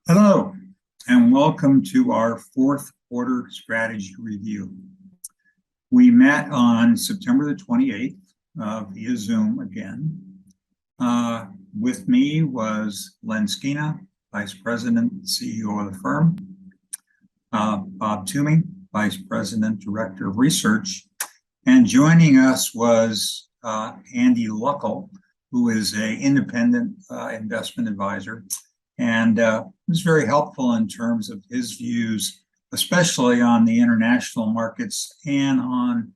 Hello, and welcome to our fourth quarter strategy review. We met on September the 28th via Zoom again. With me was Len Skena, Vice President and CEO of the firm, Bob Toomey, Vice President, Director of Research, and joining us was Andy Luckel, who is an independent investment advisor. And it was very helpful in terms of his views, especially on the international markets and on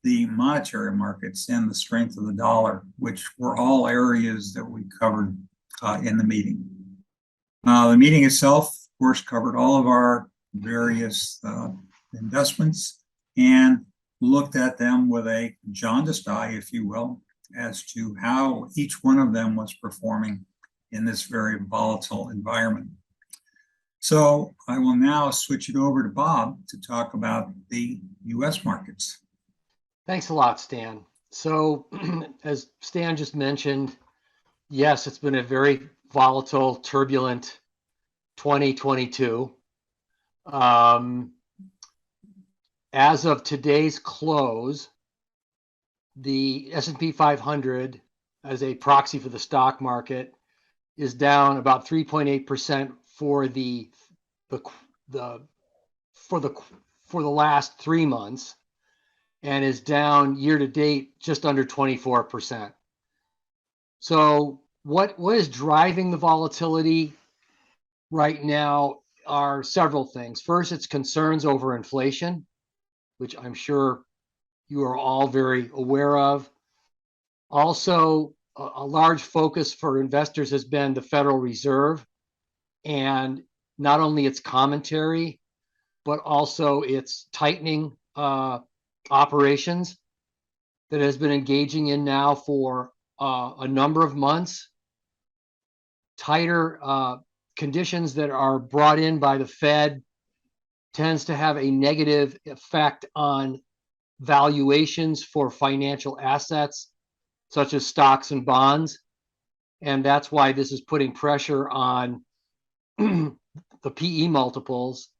the monetary markets and the strength of the dollar, which were all areas that we covered in the meeting. The meeting itself, of course, covered all of our various investments and looked at them with a jaundiced eye, if you will, as to how each one of them was performing in this very volatile environment. So I will now switch it over to Bob to talk about the U.S. markets. Thanks a lot, Stan. So as Stan just mentioned, yes, it's been a very volatile, turbulent 2022. As of today's close, the S&P 500 as a proxy for the stock market is down about 3.8% for the last 3 months, and is down year to date just under 24%. So what is driving the volatility right now are several things. First, it's concerns over inflation, which I'm sure you are all very aware of. Also, a large focus for investors has been the Federal Reserve, and not only its commentary, but also its tightening operations that it has been engaging in now for a number of months. Tighter conditions that are brought in by the Fed tends to have a negative effect on valuations for financial assets, such as stocks and bonds. And that's why this is putting pressure on the PE multiples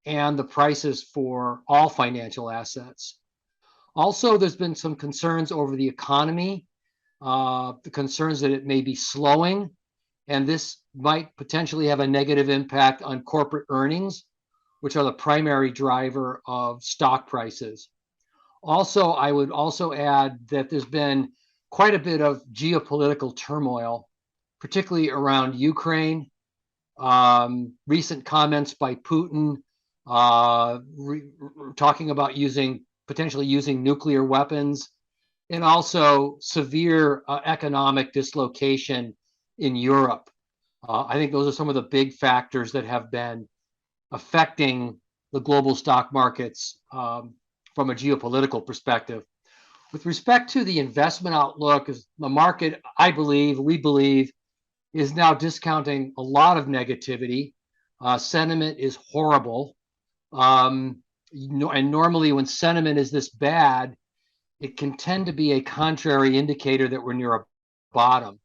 and the prices for all financial assets. Also, there's been some concerns over the economy, the concerns that it may be slowing, and this might potentially have a negative impact on corporate earnings, which are the primary driver of stock prices. Also, I would also add that there's been quite a bit of geopolitical turmoil, particularly around Ukraine. Recent comments by Putin talking about potentially using nuclear weapons, and also severe economic dislocation in Europe. I think those are some of the big factors that have been affecting the global stock markets from a geopolitical perspective. With respect to the investment outlook, the market, we believe, is now discounting a lot of negativity. Sentiment is horrible. And normally when sentiment is this bad, it can tend to be a contrary indicator that we're near a bottom.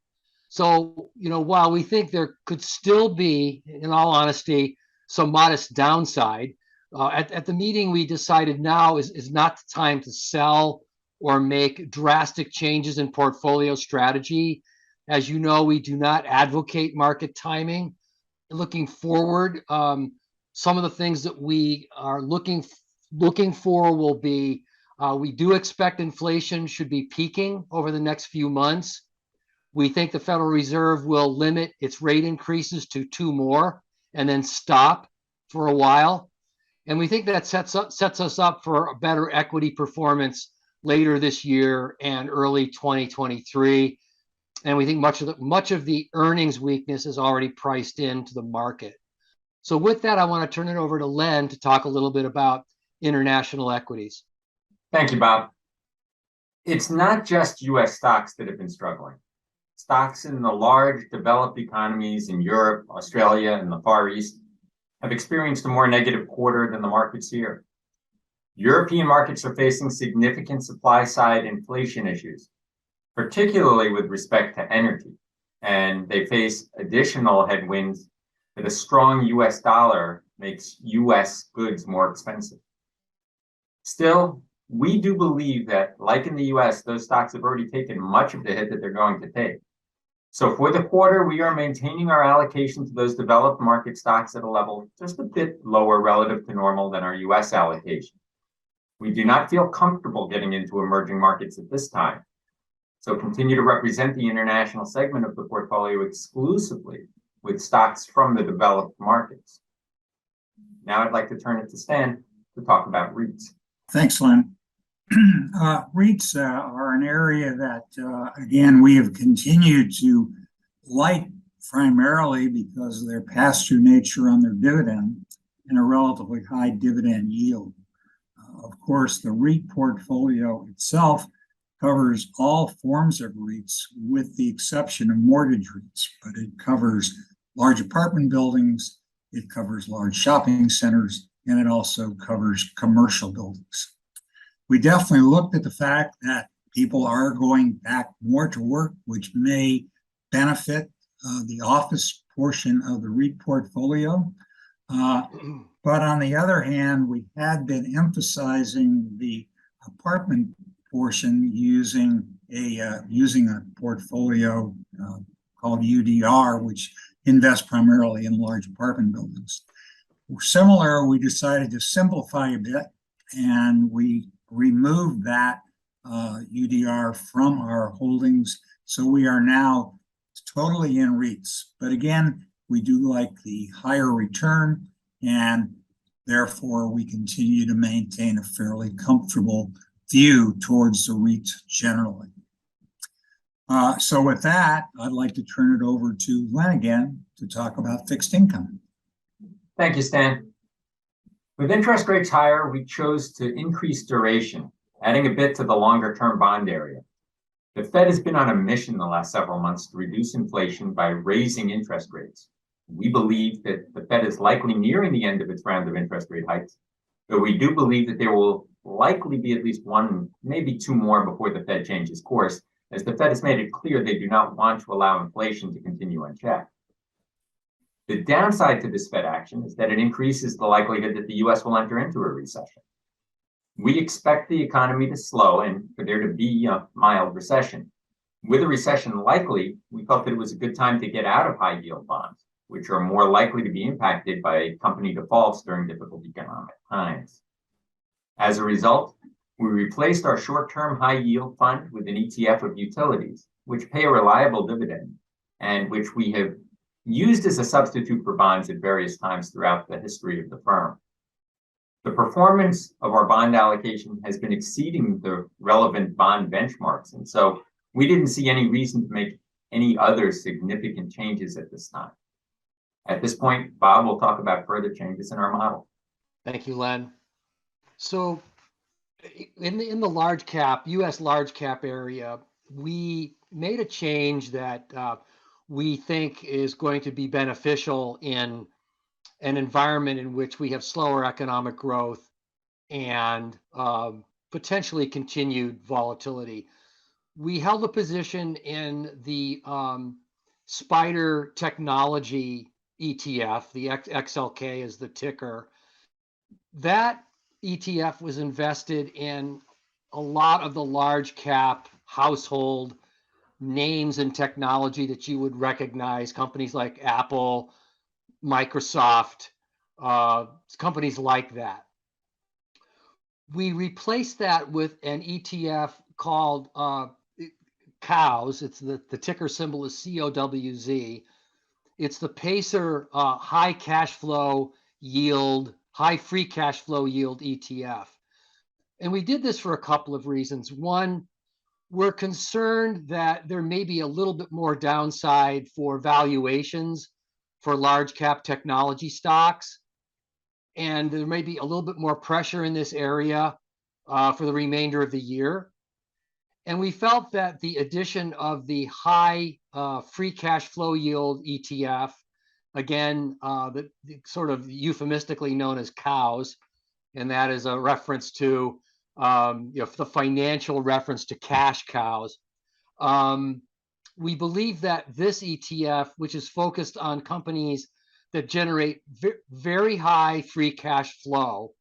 So, while we think there could still be, in all honesty, some modest downside, at the meeting we decided now is not the time to sell or make drastic changes in portfolio strategy. As you know, we do not advocate market timing. Looking forward, some of the things that we are looking for will be, we do expect inflation should be peaking over the next few months. We think the Federal Reserve will limit its rate increases to 2 more and then stop for a while. And we think that sets us up for a better equity performance later this year and early 2023. And we think much of the earnings weakness is already priced into the market. So with that, I want to turn it over to Len to talk a little bit about international equities. Thank you, Bob. It's not just U.S. stocks that have been struggling. Stocks in the large developed economies in Europe, Australia, and the Far East have experienced a more negative quarter than the markets here. European markets are facing significant supply-side inflation issues, particularly with respect to energy, and they face additional headwinds that a strong US dollar makes US goods more expensive. Still, we do believe that, like in the US, those stocks have already taken much of the hit that they're going to take. So for the quarter, we are maintaining our allocation to those developed market stocks at a level just a bit lower relative to normal than our US allocation. We do not feel comfortable getting into emerging markets at this time. So continue to represent the international segment of the portfolio exclusively with stocks from the developed markets. Now I'd like to turn it to Stan to talk about REITs. Thanks, Len. REITs are an area that, again, we have continued to like primarily because of their pass-through nature on their dividend and a relatively high dividend yield. Of course, the REIT portfolio itself covers all forms of REITs with the exception of mortgage REITs, but it covers large apartment buildings, it covers large shopping centers, and it also covers commercial buildings. We definitely looked at the fact that people are going back more to work, which may benefit the office portion of the REIT portfolio. But on the other hand, we had been emphasizing the apartment portion using a portfolio called UDR, which invests primarily in large apartment buildings. Similar, we decided to simplify a bit, and we removed that UDR from our holdings. So we are now totally in REITs. But again, we do like the higher return, and therefore we continue to maintain a fairly comfortable view towards the REITs generally. So with that, I'd like to turn it over to Len again to talk about fixed income. Thank you, Stan. With interest rates higher, we chose to increase duration, adding a bit to the longer-term bond area. The Fed has been on a mission the last several months to reduce inflation by raising interest rates. We believe that the Fed is likely nearing the end of its round of interest rate hikes, but we do believe that there will likely be at least one, maybe two more before the Fed changes course, as the Fed has made it clear they do not want to allow inflation to continue unchecked. The downside to this Fed action is that it increases the likelihood that the US will enter into a recession. We expect the economy to slow and for there to be a mild recession. With a recession likely, we felt that it was a good time to get out of high yield bonds, which are more likely to be impacted by company defaults during difficult economic times. As a result, we replaced our short-term high yield fund with an ETF of utilities, which pay a reliable dividend and which we have used as a substitute for bonds at various times throughout the history of the firm. The performance of our bond allocation has been exceeding the relevant bond benchmarks, and so we didn't see any reason to make any other significant changes at this time. At this point, Bob will talk about further changes in our model. Thank you, Len. So in the large cap, US large cap area, we made a change that we think is going to be beneficial in an environment in which we have slower economic growth and potentially continued volatility. We held a position in the Spider Technology ETF, the XLK is the ticker. That ETF was invested in a lot of the large cap household names in technology that you would recognize, companies like Apple, Microsoft, companies like that. We replaced that with an ETF called COWS. It's the ticker symbol is COWZ. It's the Pacer high cash flow yield, high free cash flow yield ETF. And we did this for a couple of reasons. One, we're concerned that there may be a little bit more downside for valuations for large cap technology stocks. And there may be a little bit more pressure in this area for the remainder of the year. And we felt that the addition of the high free cash flow yield ETF, again, the sort of euphemistically known as COWS, and that is a reference to the financial reference to cash cows. We believe that this ETF, which is focused on companies that generate very high free cash flow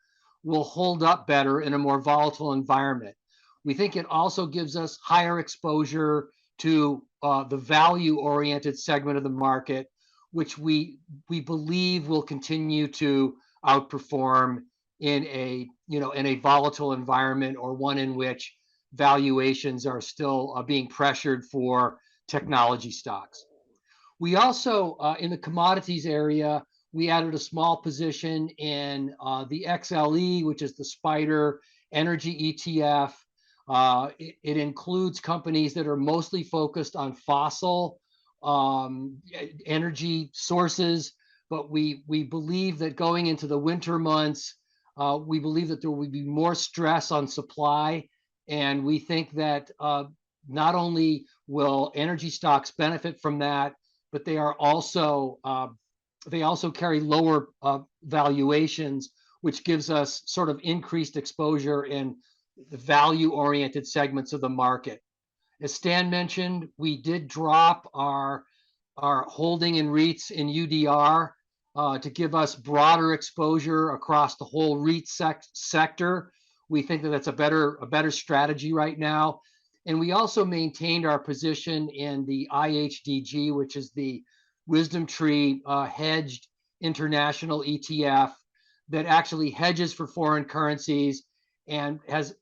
will hold up better in a more volatile environment. We think it also gives us higher exposure to the value-oriented segment of the market, which we believe will continue to outperform in a volatile environment, or one in which valuations are still being pressured for technology stocks. We also, in the commodities area, we added a small position in the XLE, which is the SPDR Energy ETF. It includes companies that are mostly focused on fossil energy sources, but we believe that going into the winter months, we believe that there will be more stress on supply, and we think that not only will energy stocks benefit from that, but they also carry lower valuations, which gives us sort of increased exposure in the value-oriented segments of the market. As Stan mentioned, we did drop our holding in REITs in UDR to give us broader exposure across the whole REIT sector. We think that that's a better strategy right now. And we also maintained our position in the IHDG, which is the WisdomTree hedged international ETF that actually hedges for foreign currencies and has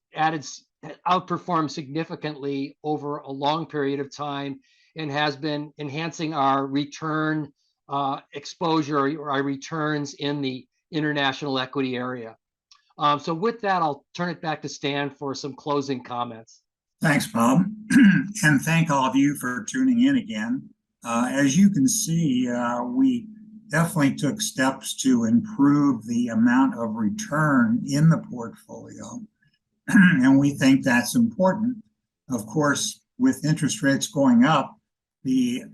outperformed significantly over a long period of time, and has been enhancing our return exposure, or our returns in the international equity area. So with that, I'll turn it back to Stan for some closing comments. Thanks, Bob. And thank all of you for tuning in again. As you can see, we definitely took steps to improve the amount of return in the portfolio. And we think that's important. Of course, with interest rates going up, the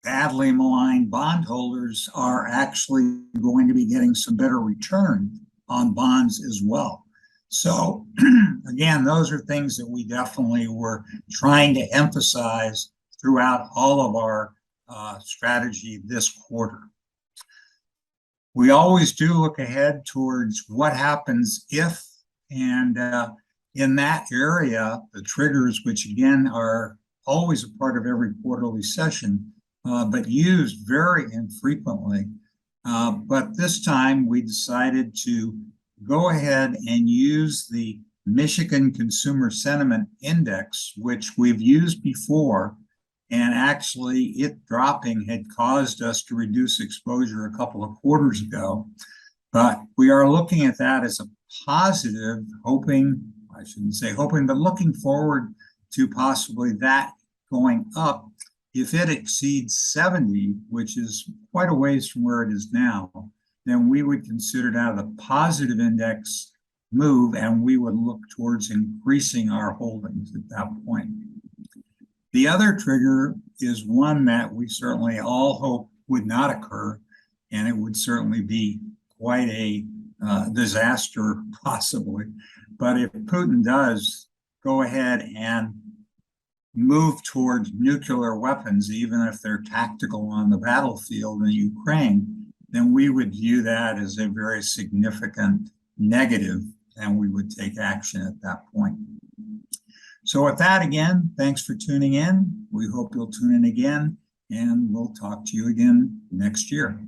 badly maligned bondholders are actually going to be getting some better return on bonds as well. So again, those are things that we definitely were trying to emphasize throughout all of our strategy this quarter. We always do look ahead towards what happens if, and in that area, the triggers, which again are always a part of every quarterly session, but used very infrequently. But this time we decided to go ahead and use the Michigan Consumer Sentiment Index, which we've used before, and actually it dropping had caused us to reduce exposure a couple of quarters ago. But we are looking at that as a positive, but looking forward to possibly that going up. If it exceeds 70, which is quite a ways from where it is now, then we would consider that a positive index move, and we would look towards increasing our holdings at that point. The other trigger is one that we certainly all hope would not occur, and it would certainly be quite a disaster possibly. But if Putin does go ahead and move towards nuclear weapons, even if they're tactical on the battlefield in Ukraine, then we would view that as a very significant negative, and we would take action at that point. So with that, again, thanks for tuning in. We hope you'll tune in again, and we'll talk to you again next year.